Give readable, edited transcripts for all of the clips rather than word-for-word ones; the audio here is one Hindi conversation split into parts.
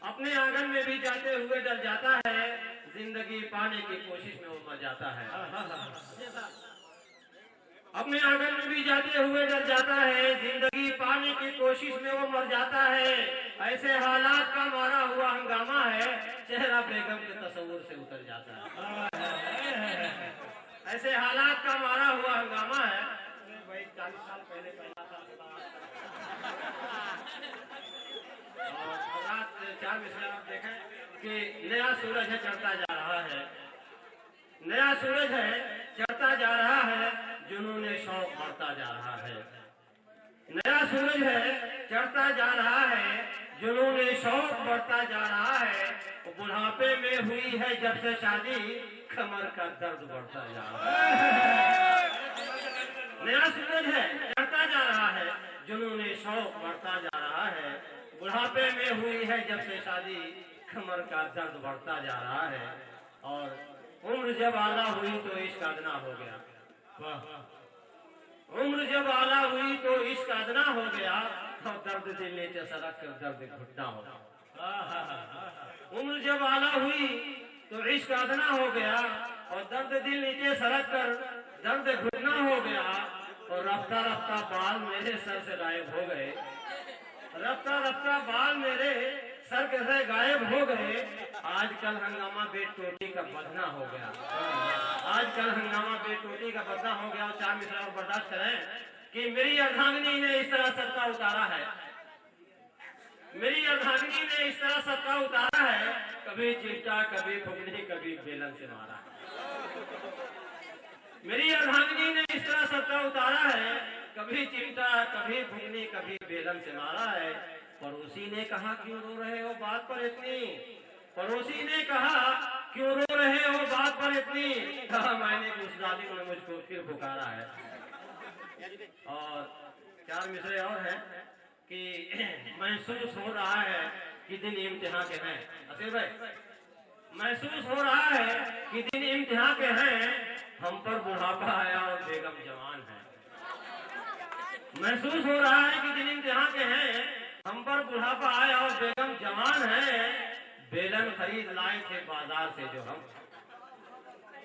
अपने आंगन में भी जाते हुए डर जाता है, जिंदगी पाने की कोशिश में वो मर जाता है। अपने आंगन में भी जाते हुए डर जाता है, जिंदगी पाने की कोशिश में वो मर जाता है। ऐसे हालात का मारा हुआ हंगामा है, चेहरा बेगम के तस्वुर से उतर जाता है। ऐसे हालात का मारा हुआ हंगामा है। भाई 40 साल पहले पहला था और रात 4 बजे आप देखें कि नया सूरज है, चढ़ता जा रहा है। नया सूरज है, चढ़ता जा रहा है, जुनून शौक बढ़ता जा रहा है। नया सूरज है, चढ़ता जा रहा है, जुनून शौक बढ़ता जा रहा है। बुढ़ापे में हुई है जब से शादी, कमर का दर्द बढ़ता जा रहा है। नया सूरज है, चढ़ता जा रहा है, जुनून शौक बढ़ता जा रहा है। बुढ़ापे में हुई है जब से शादी, कमर का दर्द बढ़ता जा रहा है। और उम्र जब आला हुई तो इश्क अदना हो गया। उम्र जब आला हुई तो इश्क अदना हो गया, और दर्द दिल नीचे सड़क कर दर्द घुटना हो गया। उम्र जब आला हुई तो इश्क अदना हो गया, और दर्द दिल नीचे सड़क कर दर्द घुटना हो गया। और रफ्ता रफ्ता बाल मेरे सर से गायब हो गए। रफ्ता रफ्ता बाल मेरे सर से गायब हो गए। आजकल हंगामा बेटोटी का बदना हो गया। आजकल हंगामा बेटोटी का बदना हो गया। और 4 मिसरा और बर्दाश्त करें कि मेरी अर्धांगिनी ने इस तरह सबका उतारा है। मेरी अर्धांगिनी ने इस तरह सबका उतारा है। कभी चिमटा, कभी फुकनी, कभी बेलन से मारा है। मेरी अर्धांगिनी ने इस तरह सबका उतारा है। कभी चिमटा, कभी फुकनी, कभी बेलन से मारा है। पड़ोसी ने कहा क्यों रो रहे हो बात पर इतनी। पड़ोसी ने कहा क्यों रो रहे हो बात पर इतनी। कहा मैंने उस जालिम ने मुझको फिर पुकारा है। और 4 मिसरे और हैं कि महसूस हो रहा है कि दिन इम्तिहान के हैं। असीर भाई, महसूस हो रहा है कि दिन इम्तिहान के हैं। हम पर बुढ़ापा आया और बेगम जवान है। महसूस हो रहा है कि दिन इम्तिहान के हैं। हम पर बुढ़ापा आया और बेगम जवान है। बेलन खरीद लाए थे बाजार से जो हम,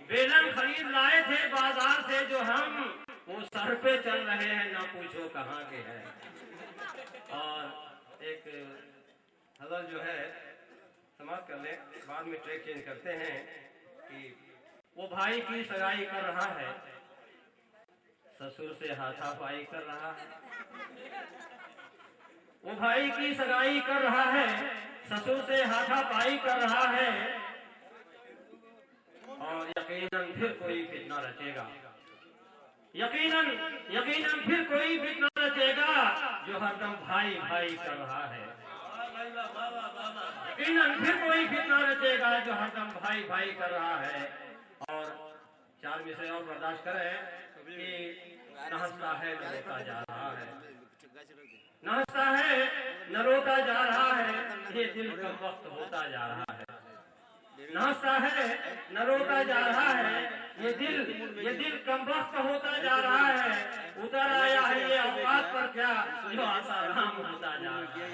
बेलन खरीद लाए थे बाजार से जो हम, वो सर पे चल रहे हैं ना पूछो कहाँ के हैं। और एक हजर जो है समाप्त कर ले, बाद में ट्रैक चेंज करते हैं कि वो भाई की सगाई कर रहा है, ससुर से हाथापाई कर रहा है। वो भाई की सगाई कर रहा है, ससुर से हाथापाई कर रहा है। और यकीनन फिर कोई फितना रचेगा। यकीनन यकीनन फिर कोई फितना रचेगा जो हरदम भाई भाई कर रहा है। यकीनन फिर कोई फितना रचेगा जो हरदम भाई भाई कर रहा है। और 4 मिसरे और बर्दाश्त करें कि न हंसता है न रोता जा रहा है। न हंसता है न रोता जा रहा है, ये दिल का वक्त होता जा रहा है। न हंसता है न रोता जा रहा है, ये दिल कम वक्त होता जा रहा है। उतर आया है ये औकात पर क्या, जो आसाराम होता जा रहा है,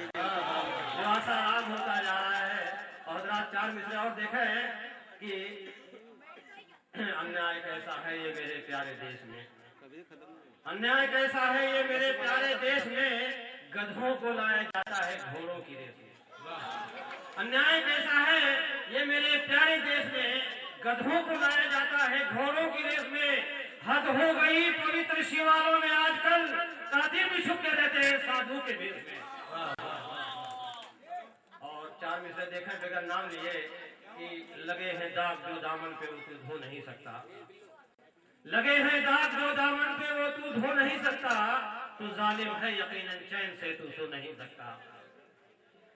जो आसाराम होता जा रहा है। और हजरात 4 मिसरे और देखें कि अन्याय कैसा है ये मेरे प्यारे देश में। अन्याय कैसा है ये मेरे प्यारे देश में, गधों को लाया जाता है घोड़ों की रेस में। अन्याय कैसा है ये मेरे प्यारे देश में, गधों को लाया जाता है घोड़ों की रेस में। हद हो गई पवित्र शिवालों में आजकल, कादिर भी छुप के रहते हैं साधु के भेष में। और 4 मिसरे देखें बगैर नाम लिए कि लगे हैं दाग जो दामन पे उसे धो नहीं सकता। लगे हैं दाग जो दामन पे वो तू धो नहीं सकता। तू जालिम है यकीनन चैन से तू सो नहीं सकता।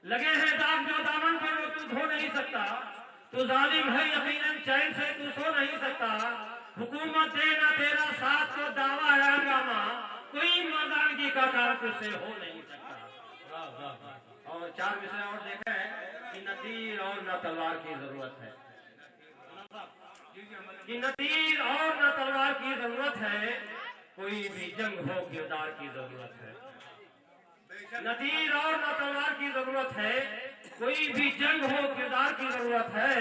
लगे हैं दाग जो दामन पे वो तू धो नहीं सकता। तू जालिम है यकीनन चैन से तू सो नहीं सकता। हुकूमत देना तेरा साथ तो दावा है हंगामा, कोई मर्दानगी का काम तुझसे हो नहीं सकता। और 4 विषय और देखा है कि न तीर और न तलवार की जरूरत है, कि न तीर और न तलवार की जरूरत है, कोई भी जंग हो किरदार की जरूरत है। न तीर और न तलवार की जरूरत है, कोई भी जंग हो किरदार की जरूरत है।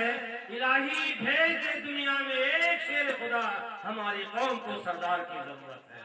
इलाही भेज दे दुनिया में एक शेर खुदा, हमारी कौम को सरदार की जरूरत है।